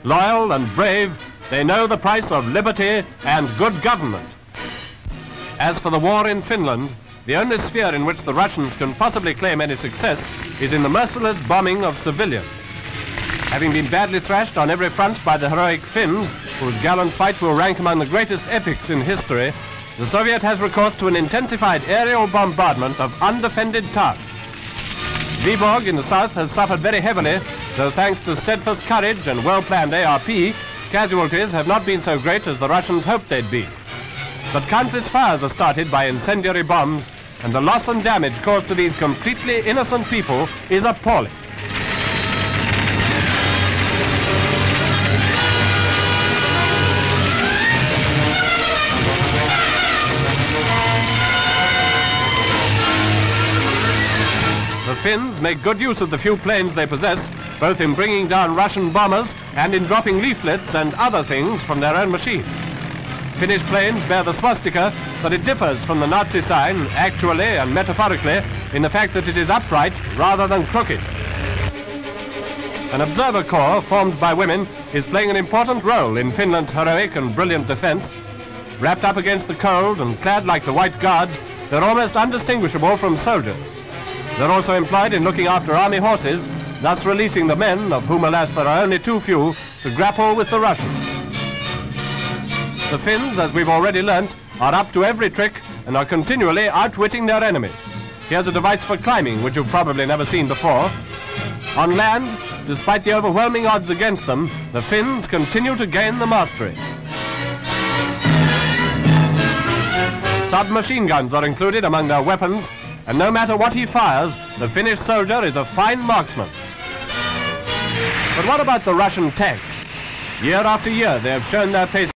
Loyal and brave, they know the price of liberty and good government. As for the war in Finland, the only sphere in which the Russians can possibly claim any success is in the merciless bombing of civilians. Having been badly thrashed on every front by the heroic Finns, whose gallant fight will rank among the greatest epics in history, the Soviet has recourse to an intensified aerial bombardment of undefended towns. Viborg in the south has suffered very heavily, though thanks to steadfast courage and well-planned ARP, casualties have not been so great as the Russians hoped they'd be. But countless fires are started by incendiary bombs, and the loss and damage caused to these completely innocent people is appalling. The Finns make good use of the few planes they possess, both in bringing down Russian bombers and in dropping leaflets and other things from their own machines. Finnish planes bear the swastika, but it differs from the Nazi sign, actually and metaphorically, in the fact that it is upright rather than crooked. An observer corps formed by women is playing an important role in Finland's heroic and brilliant defense. Wrapped up against the cold and clad like the White Guards, they're almost undistinguishable from soldiers. They're also employed in looking after army horses, thus releasing the men, of whom alas there are only too few, to grapple with the Russians. The Finns, as we've already learnt, are up to every trick and are continually outwitting their enemies. Here's a device for climbing, which you've probably never seen before. On land, despite the overwhelming odds against them, the Finns continue to gain the mastery. Submachine guns are included among their weapons, and no matter what he fires, the Finnish soldier is a fine marksman. But what about the Russian tanks? Year after year, they have shown their pace